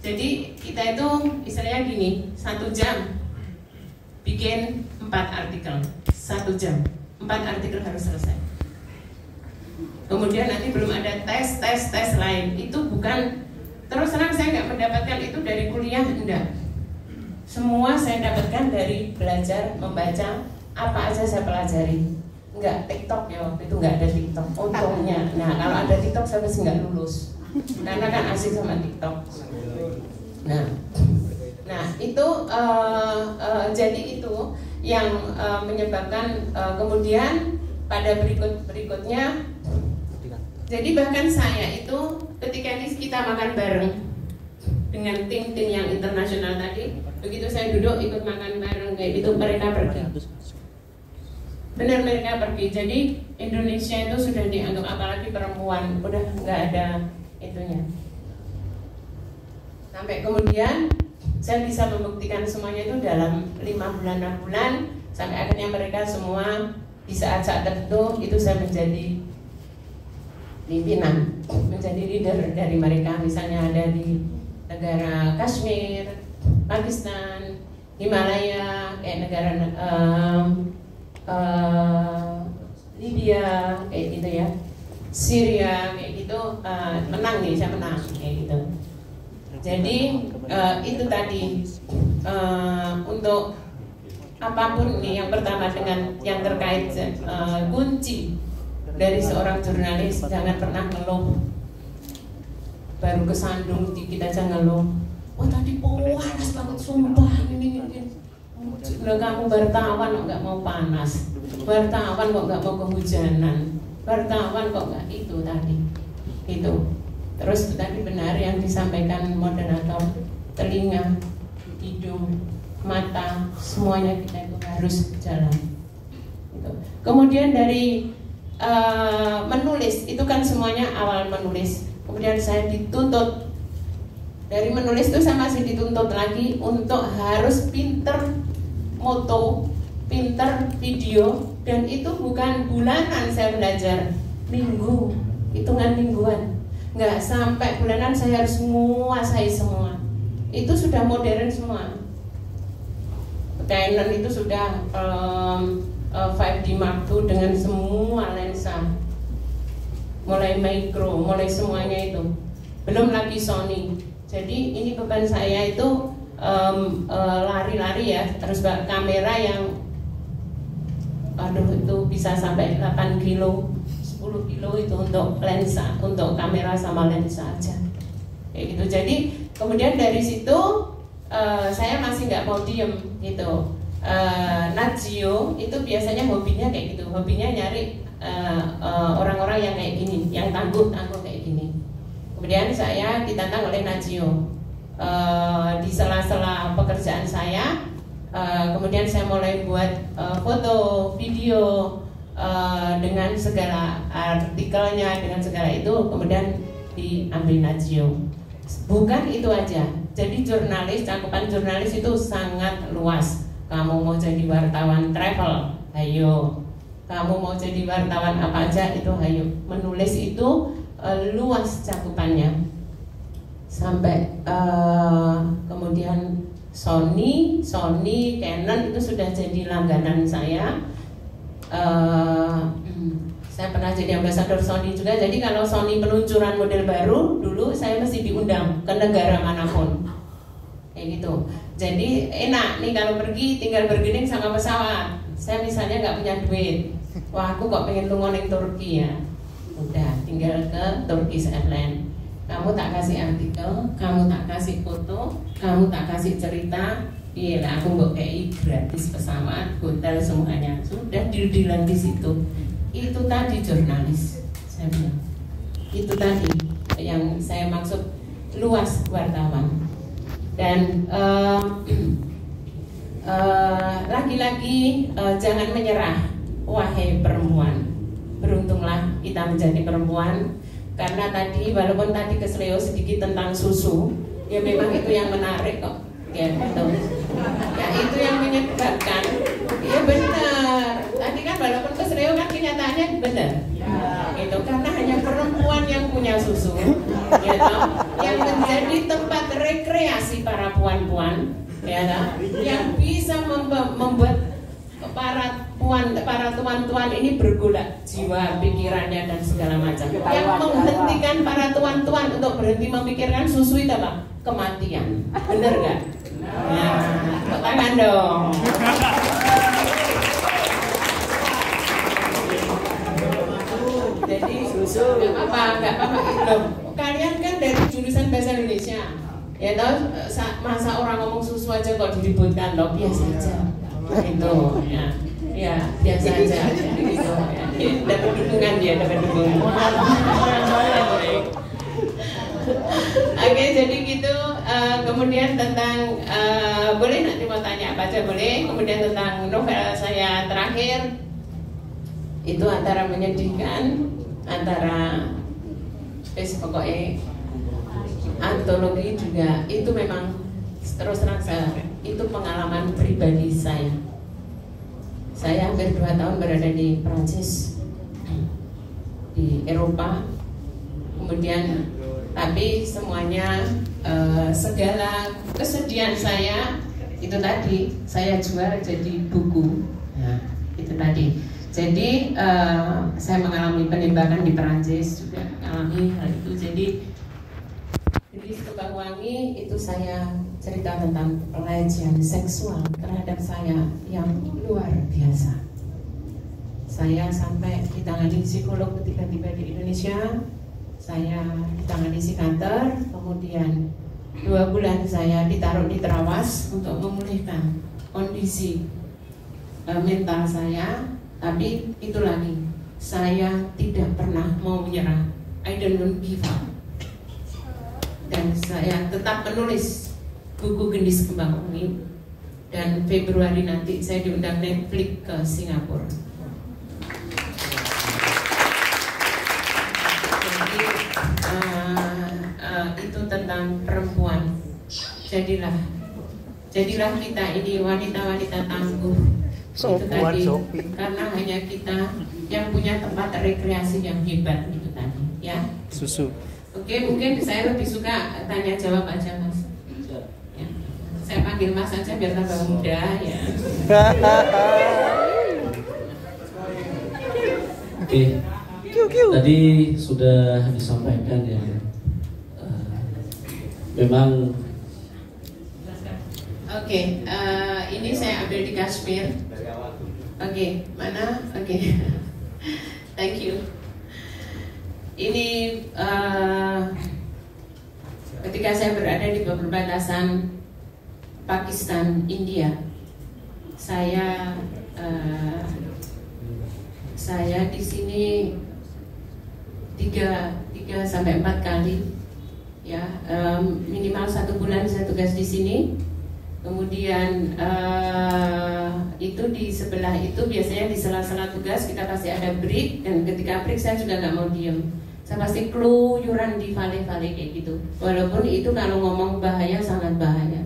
Jadi kita itu istilahnya gini, 1 jam bikin 4 artikel, 1 jam 4 artikel harus selesai. Kemudian nanti belum ada tes lain. Itu bukan, terus terang saya nggak mendapatkan itu dari kuliah, enggak. Semua saya dapatkan dari belajar membaca, apa aja saya pelajari. Enggak TikTok ya, waktu itu nggak ada TikTok untungnya. Nah kalau ada TikTok saya pasti nggak lulus, karena kan asik sama TikTok. Nah itu jadi itu yang menyebabkan kemudian pada berikutnya. Jadi bahkan saya itu ketika kita makan bareng dengan tim-tim yang internasional tadi, begitu saya duduk ikut makan bareng kayak itu, mereka pergi. Benar, mereka pergi. Jadi Indonesia itu sudah dianggap, apalagi perempuan, udah nggak ada itunya. Sampai kemudian saya bisa membuktikan semuanya itu dalam 5 bulan, 6 bulan, sampai akhirnya mereka semua di saat-saat tertentu itu saya menjadi pimpinan, menjadi leader dari mereka. Misalnya ada di negara Kashmir, Pakistan, Himalaya, kayak negara Libya, kayak gitu ya, Syria, kayak gitu, menang nih, saya menang, kayak gitu. Jadi itu tadi untuk apapun nih, yang pertama dengan yang terkait kunci dari seorang jurnalis, jangan pernah ngeluh. Baru kesandung dikit aja ngeluh. Oh tadi panas banget, sumpah ini. Udah kamu wartawan kok nggak mau panas, wartawan kok nggak mau kehujanan, wartawan kok nggak itu tadi. Itu. Terus tadi benar yang disampaikan moderator, telinga, hidung, mata, semuanya kita itu harus jalan. Gitu. Kemudian dari menulis, itu kan semuanya awal menulis. Kemudian saya dituntut, dari menulis itu saya masih dituntut lagi untuk harus pinter moto, pinter video, dan itu bukan bulanan saya belajar, minggu, hitungan mingguan. Nggak sampai bulanan saya harus menguasai semua. Itu sudah modern semua. Canon itu sudah 5D Mark II dengan semua lensa, mulai micro, mulai semuanya itu. Belum lagi Sony. Jadi ini beban saya itu lari-lari ya, terus kamera yang itu bisa sampai 8 kilo, 10 kilo itu untuk lensa, untuk kamera sama lensa aja. Kayak gitu. Jadi kemudian dari situ saya masih nggak mau diem gitu. Nat Geo itu biasanya hobinya kayak gitu, hobinya nyari orang-orang yang kayak gini, yang tangguh kayak gini. Kemudian saya ditantang oleh Nat Geo di sela-sela pekerjaan saya. Kemudian saya mulai buat foto, video dengan segala artikelnya, dengan segala itu, kemudian diambil Nat Geo. Bukan itu aja. Jadi jurnalis, cakupan jurnalis itu sangat luas. Kamu mau jadi wartawan travel, ayo. Kamu mau jadi wartawan apa aja, itu ayo. Menulis itu luas cakupannya. Sampai kemudian Sony, Canon itu sudah jadi langganan saya. Saya pernah jadi ambasador Sony juga. Jadi kalau Sony peluncuran model baru, dulu saya mesti diundang ke negara manapun. Kayak gitu. Jadi enak nih kalau pergi tinggal bergening sama pesawat. Saya misalnya nggak punya duit, wah aku kok pengen lunga ning Turki ya. Udah tinggal ke Turkish Airlines. Kamu tak kasih artikel, kamu tak kasih foto, kamu tak kasih cerita. Iya, aku mbok kei gratis pesawat, hotel semuanya. Sudah deal-dealan di situ. Itu tadi jurnalis. Saya bilang. Itu tadi yang saya maksud luas wartawan. Dan lagi-lagi jangan menyerah, wahai perempuan. Beruntunglah kita menjadi perempuan, karena tadi walaupun tadi kesleo sedikit tentang susu, ya memang itu yang menarik kok, ya gitu. Ya itu yang menyebabkan, ya benar. Tadi kan walaupun kesleo kan kenyataannya benar, gitu. Karena hanya perempuan yang punya susu, gitu, yang menjadi tempat rekreasi menghiasi para puan-puan, ya, yang bisa membuat para tuan-tuan ini bergolak jiwa, pikirannya dan segala macam. Yang menghentikan para tuan-tuan untuk berhenti memikirkan susu itu apa? Kematian. Bener nggak? Nah, tepuk tangan dong. Jadi nggak apa-apa. Loh, kalian kan dari jurusan bahasa Indonesia, ya tahu masa orang ngomong susu aja kok diributkan loh, biasa aja. Itu ya biasa aja gitu ya. Dapat dukungan dia, dapat dukungan. Oke, jadi gitu. Kemudian tentang boleh nanti mau tanya apa aja boleh. Kemudian tentang novel saya terakhir itu antara menyedihkan, antara pokoknya antologi juga. Itu memang terus terang itu pengalaman pribadi saya. Saya hampir 2 tahun berada di Prancis, di Eropa. Kemudian tapi semuanya segala kesedihan saya itu tadi saya jual jadi buku. Nah, itu tadi. Jadi saya mengalami penembakan di Prancis juga, mengalami hal itu. Jadi di Kebangwangi itu saya cerita tentang pelecehan seksual terhadap saya yang luar biasa. Saya sampai ditangani psikolog ketika tiba di Indonesia. Saya ditangani psikiater, kemudian 2 bulan saya ditaruh di Terawas untuk memulihkan kondisi mental saya. Tapi itu lagi, saya tidak pernah mau menyerah. I don't give up. Dan saya tetap menulis buku Gendis Kebangwangi. Dan Februari nanti saya diundang Netflix ke Singapura. Jadi itu tentang perempuan. Jadilah kita ini wanita-wanita tangguh. Itu tadi, karena hanya kita yang punya tempat rekreasi yang hebat itu tadi, ya. Susu. Oke, mungkin saya lebih suka tanya jawab aja, Mas. Ya. Saya panggil Mas aja biar tambah muda, ya. Oke. Tadi sudah disampaikan ya. Memang. Oke, ini saya ambil di Kashmir. Oke, mana? Oke. Thank you. Ini ketika saya berada di perbatasan Pakistan, India, saya di sini 3 sampai 4 kali, ya, minimal 1 bulan saya tugas di sini. Kemudian itu di sebelah itu biasanya di sela-sela tugas kita pasti ada break, dan ketika break saya juga nggak mau diem, saya pasti keluyuran di vale-vale kayak gitu. Walaupun itu kalau ngomong bahaya sangat bahaya,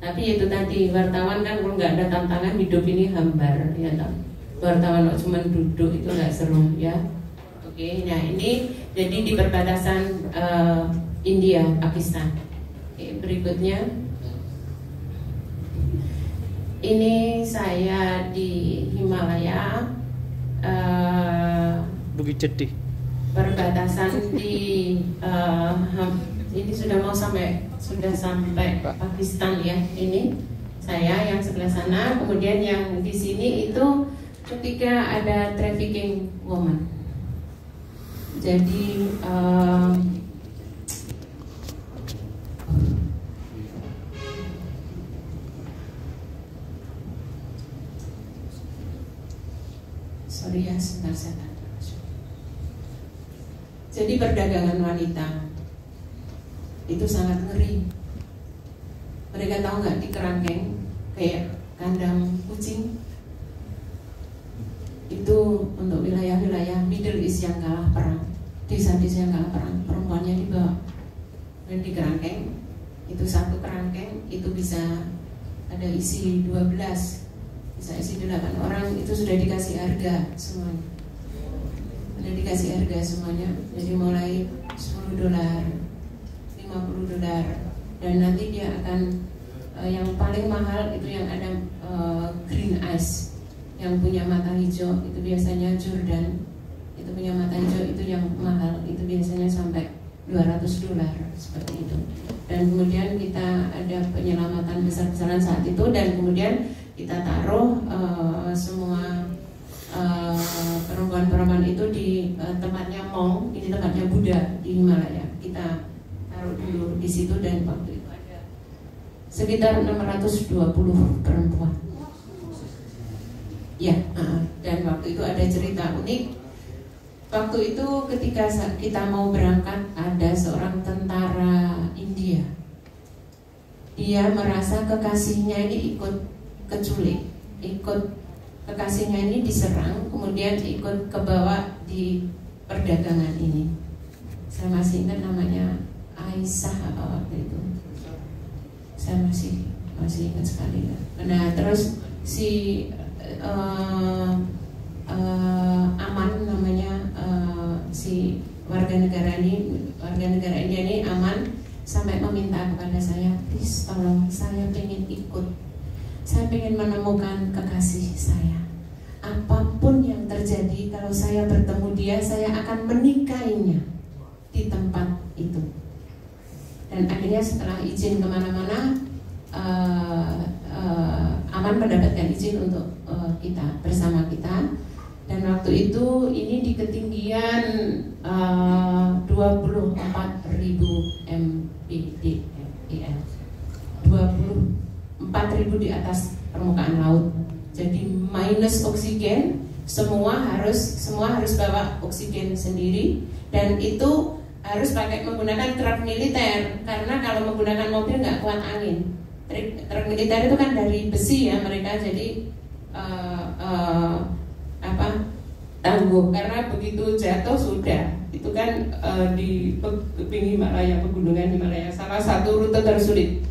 tapi itu tadi wartawan kan kalau nggak ada tantangan hidup ini hambar, ya toh. Wartawan cuma duduk itu nggak seru, ya. Oke, nah ini jadi di perbatasan India Pakistan. Oke, berikutnya. Ini saya di Himalaya, Bukit Jedih. Perbatasan di ini sudah sampai Pakistan ya. Ini saya yang sebelah sana, kemudian yang di sini itu ketika ada trafficking woman. Jadi sorry ya, sebentar saya tanya. Jadi perdagangan wanita itu sangat ngeri. Mereka tahu nggak di kerangkeng kayak kandang kucing itu untuk wilayah-wilayah Middle East yang kalah perang, desa-desa yang kalah perang, perempuannya dibawa dan di kerangkeng itu satu kerangkeng itu bisa ada isi 12, bisa isi 8 orang, itu sudah dikasih harga semuanya. Sudah dikasih harga semuanya. Jadi mulai $10, $50, dan nanti dia akan yang paling mahal itu yang ada green eyes, yang punya mata hijau itu biasanya Jordan, itu punya mata hijau itu yang mahal, itu biasanya sampai $200 seperti itu. Dan kemudian kita ada penyelamatan besar-besaran saat itu, dan kemudian kita taruh semua perempuan-perempuan itu di tempatnya Mong, ini tempatnya Buddha di Himalaya. Kita taruh dulu di situ, dan waktu itu ada sekitar 620 perempuan. Ya, dan waktu itu ada cerita unik. Waktu itu ketika kita mau berangkat, ada seorang tentara India. Dia merasa kekasihnya ini ikut keculik, kekasihnya ini diserang, kemudian ikut kebawa di perdagangan ini. Saya masih ingat namanya Aisyah apa waktu itu. Saya masih ingat sekali. Nah, terus si Aman namanya, si warga negara India ini Aman, sampai meminta kepada saya, please tolong, saya pengen ikut, saya pengen menemukan kekasih saya. Apapun yang terjadi, kalau saya bertemu dia, saya akan menikahinya di tempat itu. Dan akhirnya setelah izin kemana-mana, Aman mendapatkan izin untuk kita bersama kita. Dan waktu itu ini di ketinggian 24.000 mPDL, 24.000 di atas permukaan laut. Jadi minus oksigen, semua harus bawa oksigen sendiri, dan itu harus menggunakan truk militer, karena kalau menggunakan mobil nggak kuat angin. Truk militer itu kan dari besi ya mereka, jadi tangguh, karena begitu jatuh sudah itu kan di tebing Himalaya, pegunungan Himalaya, salah satu rute tersulit.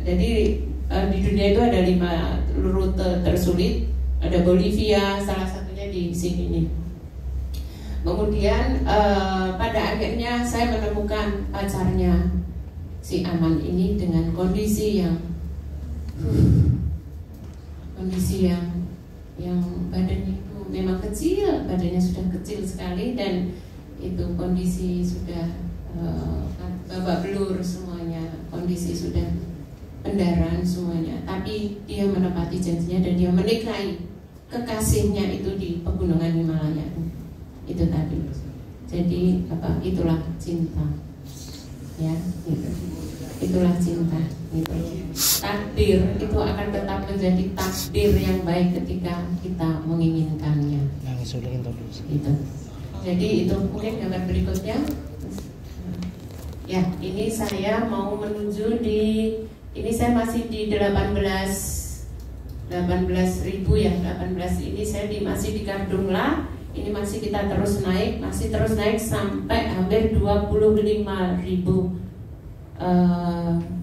Jadi di dunia itu ada 5 rute tersulit, ada Bolivia, salah satunya di sini nih. Kemudian pada akhirnya saya menemukan pacarnya si Aman ini dengan kondisi yang badannya itu memang kecil, badannya sudah kecil sekali, dan itu kondisi sudah babak belur semuanya, kondisi sudah pendarahan semuanya. Tapi dia menepati janjinya dan dia menikahi kekasihnya itu di pegunungan Himalaya itu tadi. Jadi itulah cinta, ya, gitu. Itulah cinta, gitu. Takdir itu akan tetap menjadi takdir yang baik ketika kita menginginkannya. Gitu. Jadi itu mungkin gambar berikutnya. Ya, ini saya mau menuju ini saya masih di 18.000 ya, 18 ini saya masih di Kardungla. Ini masih kita terus naik sampai hampir 25.000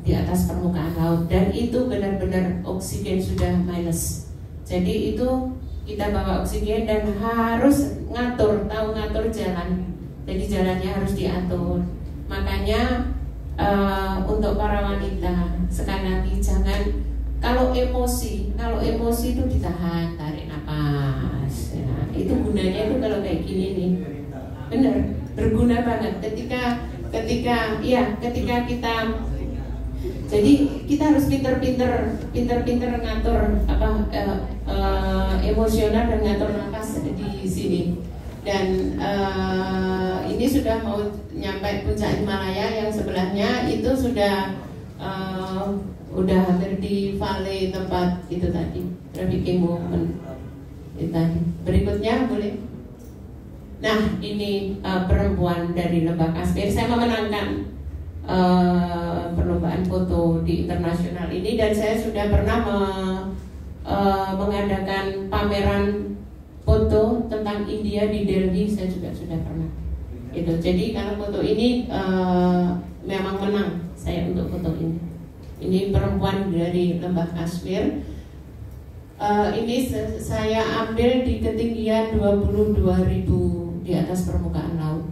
di atas permukaan laut, dan itu benar-benar oksigen sudah minus. Jadi itu kita bawa oksigen dan harus tahu ngatur jalan. Jadi jalannya harus diatur. Makanya untuk para wanita sekali lagi jangan, kalau emosi itu ditahan, tarik nafas. Ya, itu gunanya itu kalau kayak gini nih, benar berguna banget ketika kita, jadi kita harus pinter-pinter ngatur emosional dan ngatur nafas di sini. Dan ini sudah mau nyampe puncak Himalaya, yang sebelahnya itu sudah hampir di valley tempat itu tadi, traffic movement itu tadi. Berikutnya boleh. Nah, ini perempuan dari Lembah Kashmir. Saya memenangkan perlombaan foto di internasional ini, dan saya sudah pernah mengadakan pameran foto tentang India di Delhi. Saya juga sudah pernah. Itu. Jadi kalau foto ini memang menang saya untuk foto ini. Ini perempuan dari Lembah Kashmir. Ini saya ambil di ketinggian 22.000 di atas permukaan laut.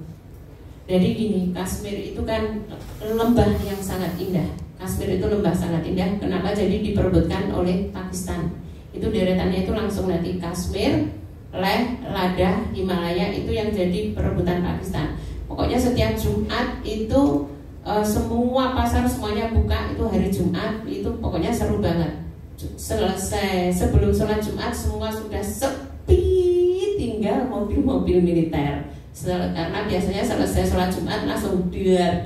Jadi gini, Kashmir itu kan lembah yang sangat indah. Kashmir itu lembah sangat indah. Kenapa jadi diperebutkan oleh Pakistan? Itu deretannya itu langsung nanti Kashmir, Leh, Ladakh, Himalaya itu yang jadi perebutan Pakistan. Pokoknya setiap Jumat itu semua pasar semuanya buka, itu hari Jumat itu pokoknya seru banget. Selesai sebelum sholat Jumat semua sudah sepi, tinggal mobil-mobil militer. Karena biasanya selesai sholat Jumat langsung dar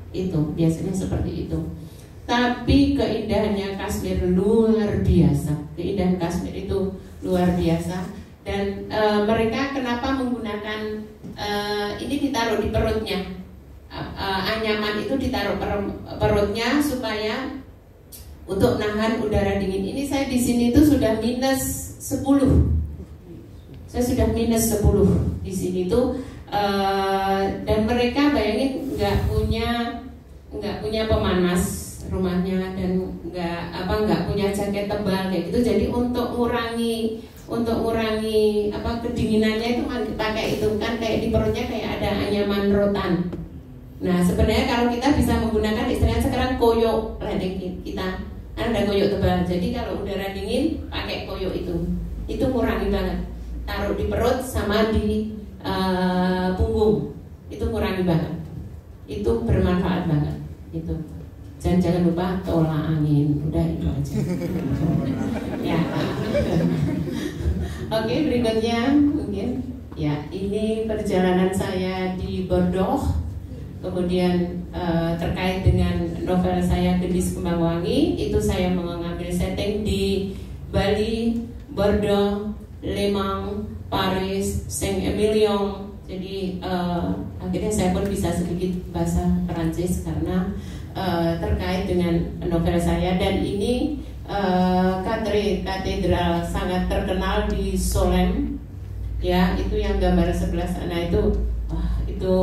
itu biasanya seperti itu. Tapi keindahannya Kashmir luar biasa. Keindahan Kashmir itu luar biasa. Dan mereka kenapa menggunakan ini ditaruh di perutnya, anyaman itu ditaruh perutnya supaya untuk nahan udara dingin. Ini saya di sini tuh sudah -10. Saya sudah -10 di sini tuh, dan mereka bayangin nggak punya pemanas rumahnya dan nggak punya jaket tebal kayak gitu. Jadi untuk ngurangi kedinginannya itu pakai itu kan, kayak di perutnya kayak ada anyaman rotan. Nah sebenarnya kalau kita bisa menggunakan istilahnya sekarang koyo ledek kita kan ada koyo tebal. Jadi kalau udara dingin pakai koyo itu ngurangi banget. Taruh di perut sama di punggung itu ngurangi banget, itu bermanfaat banget itu. Jangan lupa tolak angin, udah itu aja. Ya. Oke, berikutnya mungkin ya ini perjalanan saya di Bordeaux, kemudian terkait dengan novel saya Gendis Kembang Wangi, itu saya mengambil setting di Bali, Bordeaux, Le Mans, Paris, Saint-Emilion. Jadi akhirnya saya pun bisa sedikit bahasa Perancis karena terkait dengan novel saya. Dan ini katedral sangat terkenal di Solem, ya itu yang gambar sebelah sana itu, itu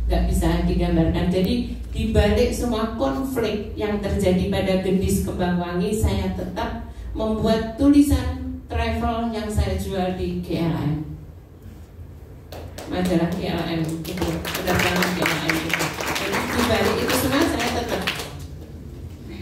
nggak bisa digambarkan. Jadi di balik semua konflik yang terjadi pada Gendis Kembang Wangi, saya tetap membuat tulisan travel yang saya jual di GLM, majalah GLM itu, penerbangan GLM itu. Jadi di balik itu semua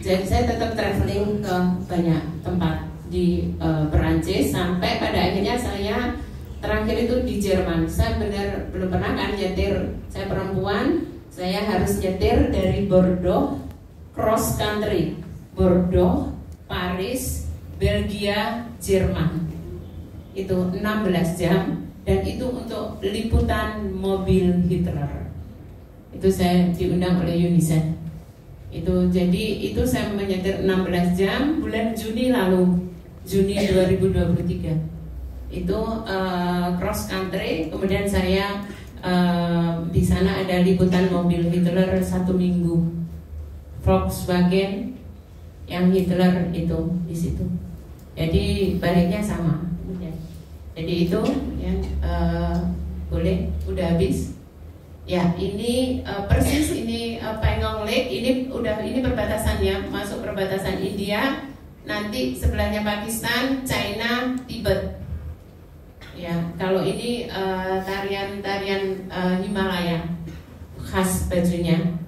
saya tetap traveling ke banyak tempat di Perancis, sampai pada akhirnya saya terakhir itu di Jerman. Saya benar belum pernah kan nyetir, saya perempuan, saya harus nyetir dari Bordeaux cross country, Bordeaux, Paris, Belgia, Jerman, itu 16 jam, dan itu untuk liputan mobil Hitler. Itu saya diundang oleh UNICEF. Itu jadi itu saya menyetir 16 jam bulan Juni lalu, Juni 2023. Itu cross country, kemudian saya di sana ada liputan mobil Hitler 1 minggu, Volkswagen yang Hitler itu di situ. Jadi baliknya sama. Jadi itu yang boleh udah habis. Ya ini persis ini Pangong Lake, ini perbatasannya, masuk perbatasan India. Nanti sebelahnya Pakistan, China, Tibet. Ya kalau ini tarian Himalaya khas bajunya.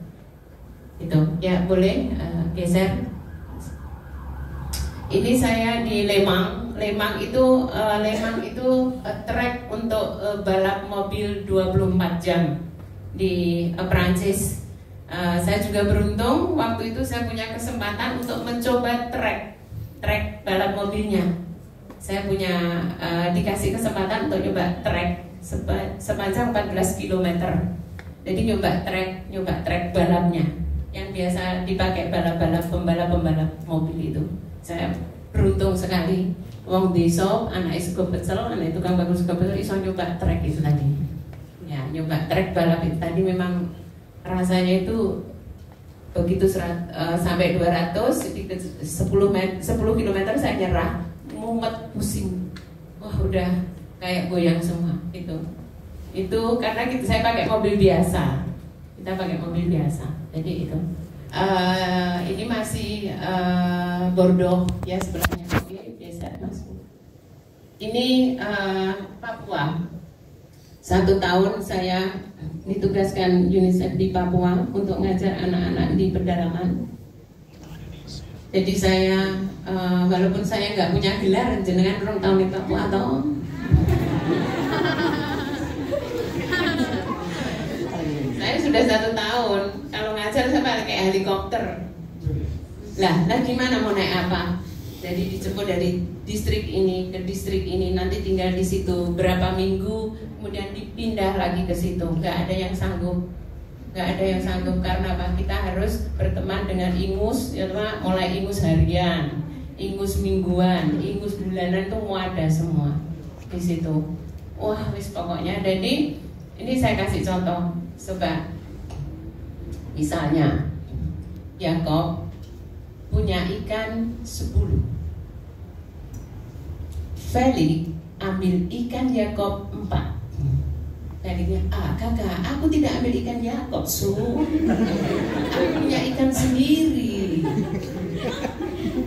Itu ya boleh geser. Ini saya di Le Mans. Le Mans itu trek untuk balap mobil 24 jam di Perancis. Saya juga beruntung waktu itu saya punya kesempatan untuk mencoba trek balap mobilnya. Saya punya dikasih kesempatan untuk nyoba trek sepanjang 14 km. Jadi nyoba trek balapnya yang biasa dipakai pembalap mobil itu. Saya beruntung sekali. Wong desa, anak itu pecel, anak tukang bagus pecel, iso nyoba trek itu tadi. Ya, nyoba trek balap itu tadi memang rasanya itu begitu sampai 200, 10 km saya nyerah, mumet, pusing. Wah, udah kayak goyang semua itu. Itu karena saya pakai mobil biasa. Kita pakai mobil biasa. Jadi itu. Ini masih Bordeaux ya sebelahnya. Ini Papua. 1 tahun saya ditugaskan UNICEF di Papua untuk ngajar anak-anak di pedalaman. Jadi saya walaupun saya nggak punya gelar, jenengan orang tahun di Papua atau saya sudah 1 tahun. Kalau ngajar saya pakai helikopter. Lah gimana mau naik apa? Jadi dijemput dari distrik ini ke distrik ini, nanti tinggal di situ berapa minggu, kemudian dipindah lagi ke situ. Nggak ada yang sanggup, karena apa? Kita harus berteman dengan ingus, ya teman. Mulai ingus harian, ingus mingguan, ingus bulanan itu mau ada semua di situ. Wah, wis pokoknya. Jadi ini saya kasih contoh, coba. Misalnya Yakob punya ikan 10. Felix ambil ikan Yakob 4. Felixnya, kakak, aku tidak ambil ikan Yakob, aku punya ikan sendiri.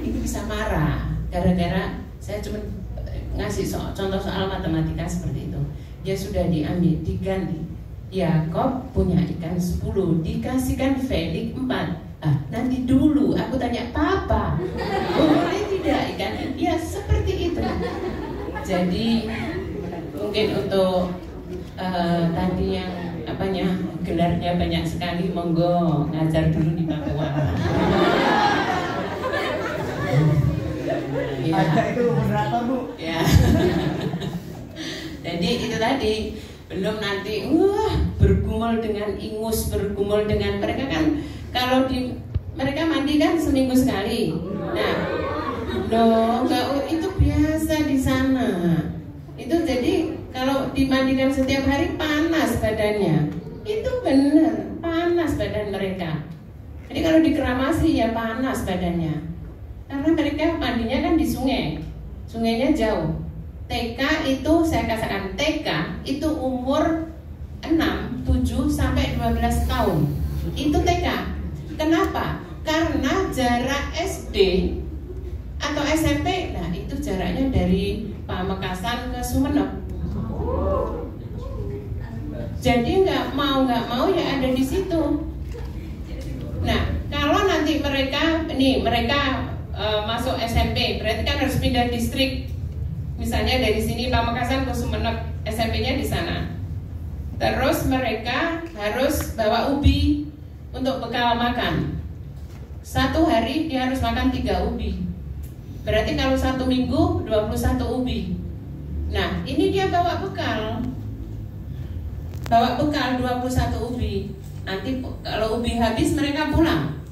Itu bisa marah gara-gara saya cuma ngasih contoh soal matematika seperti itu. Dia sudah diambil, diganti. Yakob punya ikan 10, dikasihkan Felix 4. Nanti dulu aku tanya papa, boleh tidak ikan? Ya seperti itu. Jadi mungkin untuk tadi yang gelarnya banyak sekali, monggo ngajar dulu di Papua. Ya. Itu moderator Bu. Ya. Jadi itu tadi, belum nanti bergumul dengan ingus, bergumul dengan mereka kan. Kalau mereka mandi kan seminggu sekali. Nah, itu biasa di sana. Itu jadi kalau dimandikan setiap hari panas badannya. Itu benar, panas badan mereka. Jadi kalau dikeramasi ya panas badannya. Karena mereka mandinya kan di sungai. Sungainya jauh. TK itu saya katakan TK itu umur 6, 7 sampai 12 tahun. Itu TK. Kenapa? Karena jarak SD atau SMP, nah itu jaraknya dari Pamekasan ke Sumeneb. Jadi nggak mau ya ada di situ. Nah kalau nanti mereka masuk SMP, berarti kan harus pindah distrik. Misalnya dari sini Pamekasan ke Sumeneb, SMP-nya di sana. Terus mereka harus bawa ubi untuk bekal makan. 1 hari dia harus makan 3 ubi. Berarti kalau 1 minggu 21 ubi. Nah ini dia bawa bekal 21 ubi. Nanti kalau ubi habis mereka pulang.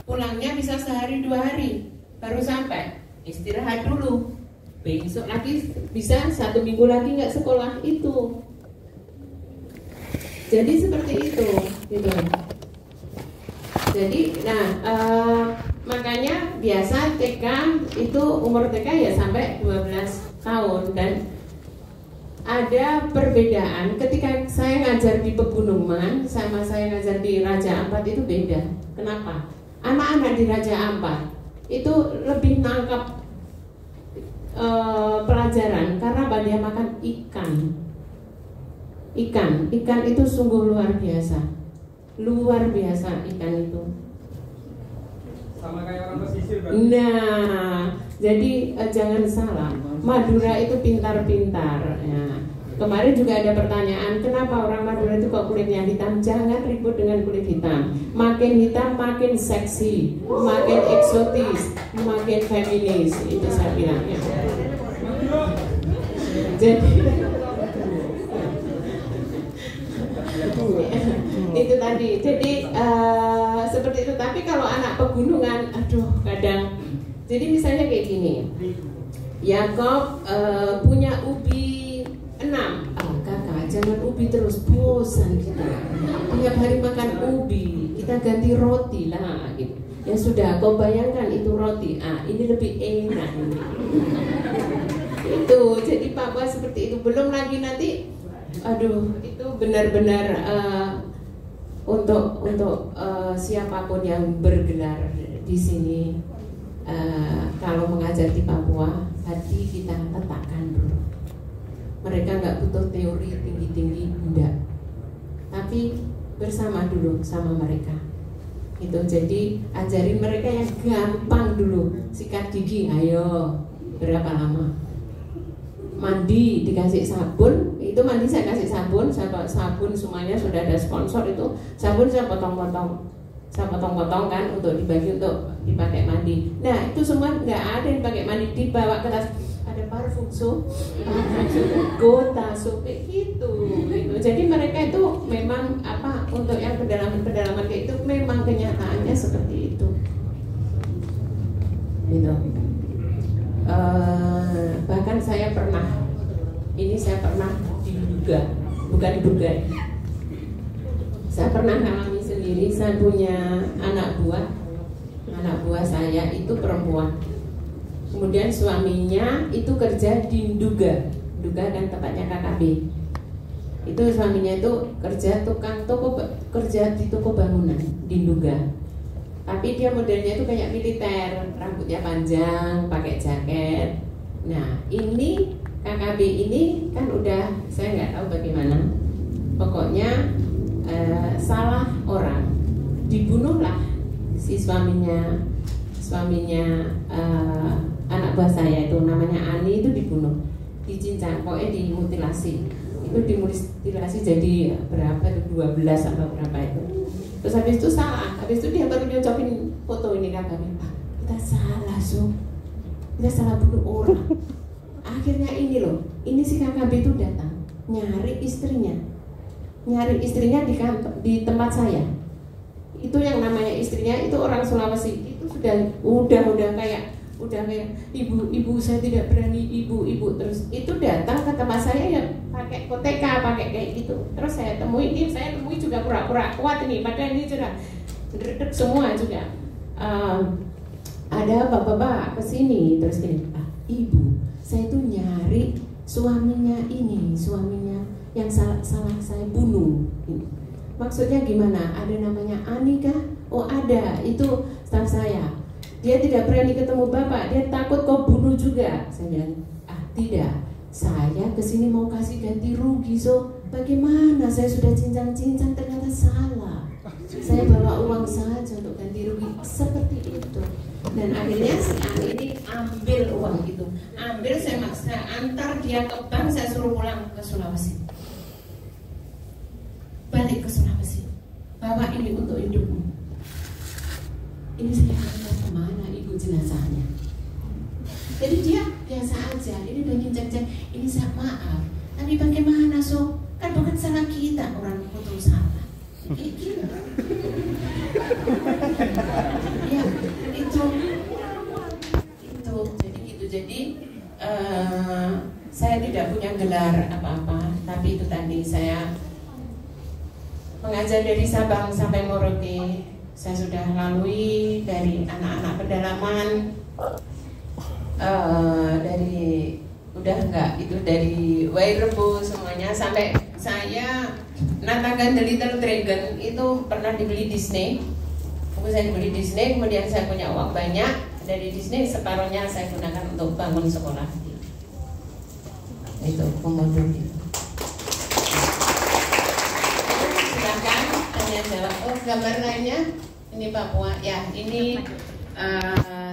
Pulangnya bisa sehari 2 hari baru sampai. Istirahat dulu. Besok lagi bisa 1 minggu lagi nggak sekolah itu. Jadi seperti itu gitu. Jadi, makanya biasa TK itu umur TK ya sampai 12 tahun. Dan ada perbedaan ketika saya ngajar di pegunungan sama saya ngajar di Raja Ampat itu beda. Kenapa? Anak-anak di Raja Ampat itu lebih nangkap pelajaran karena dia makan ikan. Ikan itu sungguh luar biasa. Luar biasa ikan itu. Sama kayak orang pesisir kan? Nah, jadi jangan salah. Madura itu pintar-pintar. Ya. Kemarin juga ada pertanyaan, kenapa orang Madura itu kok kulitnya hitam? Jangan ribut dengan kulit hitam. Makin hitam makin seksi, makin eksotis, makin feminis. Itu saya bilangnya. Jadi itu tadi. Jadi seperti itu. Tapi kalau anak pegunungan, kadang. Jadi misalnya kayak gini. Yakob punya ubi 6. Kakak, jangan ubi terus, bosan kita. Tiap hari makan ubi, kita ganti roti lah. Gitu. Ya sudah, kau bayangkan itu roti. Ini lebih enak. Itu. Jadi Papua seperti itu. Belum lagi nanti. Itu benar-benar untuk siapapun yang bergelar di sini, kalau mengajar di Papua, hati kita letakkan dulu. Mereka nggak butuh teori tinggi-tinggi, enggak. Tapi bersama dulu sama mereka. Itu jadi ajarin mereka yang gampang dulu. Sikat gigi, ayo. Berapa lama? Mandi dikasih sabun, itu mandi saya kasih sabun semuanya sudah ada sponsor itu. Sabun saya potong-potong kan untuk dibagi untuk dipakai mandi. Nah itu semua nggak ada yang pakai mandi, dibawa ke tas, ada parfum gota kayak gitu. Jadi mereka itu memang apa, untuk yang pedalaman kayak itu memang kenyataannya seperti itu gitu. Bahkan saya pernah diduga, bukan diduga, saya pernah ngalami sendiri. Saya punya anak buah saya itu perempuan, kemudian suaminya itu kerja di Nduga dan tempatnya KKB. Itu suaminya itu kerja di toko bangunan di Nduga. Tapi dia modelnya itu kayak militer, rambutnya panjang, pakai jaket. Nah ini KKB ini kan udah, saya nggak tahu bagaimana. Pokoknya salah orang, dibunuhlah si suaminya anak buah saya itu, namanya Ani, itu dibunuh, dicincang, pokoknya dimutilasi. Itu dimutilasi jadi berapa itu, 12 atau berapa itu. Terus habis itu salah, habis itu dia baru nyocopin foto ini kakaknya. Kita salah, kita salah bunuh orang. Akhirnya ini loh, ini si KKB itu datang nyari istrinya di tempat saya. Itu yang namanya istrinya itu orang Sulawesi, itu udah kayak ibu saya tidak berani, ibu terus itu datang ke tempat saya ya pakai koteka, pakai kayak gitu. Terus saya temui juga pura-pura kuat ini, padahal ini sudah dredeg semua juga. Ada bapak-bapak kesini terus gini, ibu, saya itu nyari suaminya yang salah saya bunuh. Maksudnya gimana? Ada namanya Ani kah? Oh ada, itu staf saya. Dia tidak berani ketemu bapak, dia takut kau bunuh juga. Saya bilang, tidak, saya kesini mau kasih ganti rugi. Bagaimana? Saya sudah cincang-cincang, ternyata salah. Saya bawa uang saja untuk ganti rugi, seperti itu. Dan akhirnya si Ani ini ambil uang itu, saya maksa antar dia ke bank, saya suruh pulang ke Sulawesi. Balik ke Sulawesi, bawa ini untuk hidupmu. Ini saya antar kemana ibu jenazahnya? Jadi dia biasa aja, ini udah nginjak-njak, ini saya maaf, tapi bagaimana kan bukan salah kita, orang foto salah. Gitu. Ya itu jadi gitu. Jadi saya tidak punya gelar apa-apa, tapi itu tadi saya mengajar dari Sabang sampai Merauke. Saya sudah lalui dari anak-anak pedalaman, dari Wairebo semuanya, sampai saya Natakan The Little Dragon itu pernah dibeli Disney. Saya dibeli Disney, kemudian saya punya uang banyak dari Disney, separuhnya saya gunakan untuk bangun sekolah. Itu komodo itu. Silakan tanya jawab. Oh, gambar lainnya ini Papua ya, ini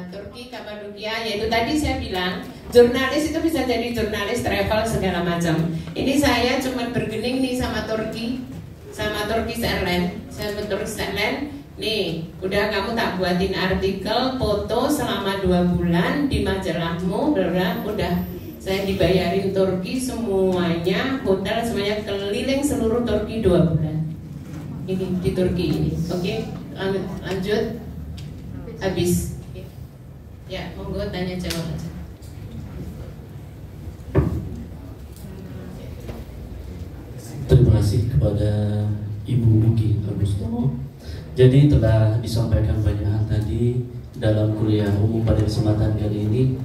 Turki, Kapadokia. Yaitu tadi saya bilang jurnalis itu bisa jadi jurnalis travel segala macam. Ini saya cuma bergening nih sama Turkish Airlines. Saya Turkish Airlines. Nih, udah kamu tak buatin artikel, foto selama 2 bulan di majalahmu, udah saya dibayarin Turki semuanya, hotel semuanya, keliling seluruh Turki 2 bulan. Ini di Turki ini, oke? Lanjut, habis. Ya, monggo tanya jawab aja. Terima kasih kepada Ibu Ugi Agustinus. Jadi telah disampaikan banyak hal tadi dalam kuliah umum pada kesempatan kali ini.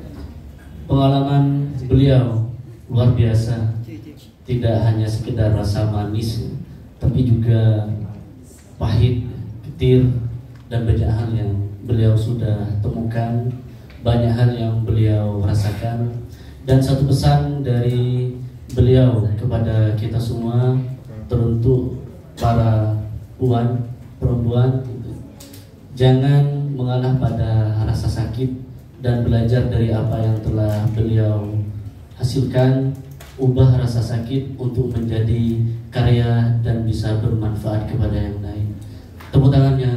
Pengalaman beliau luar biasa, tidak hanya sekedar rasa manis, tapi juga pahit, getir, dan banyak hal yang beliau sudah temukan, banyak hal yang beliau rasakan. Dan satu pesan dari beliau kepada kita semua, teruntuk para puan, perempuan, jangan mengalah pada rasa sakit dan belajar dari apa yang telah beliau hasilkan. Ubah rasa sakit untuk menjadi karya dan bisa bermanfaat kepada yang lain. Tepuk tangannya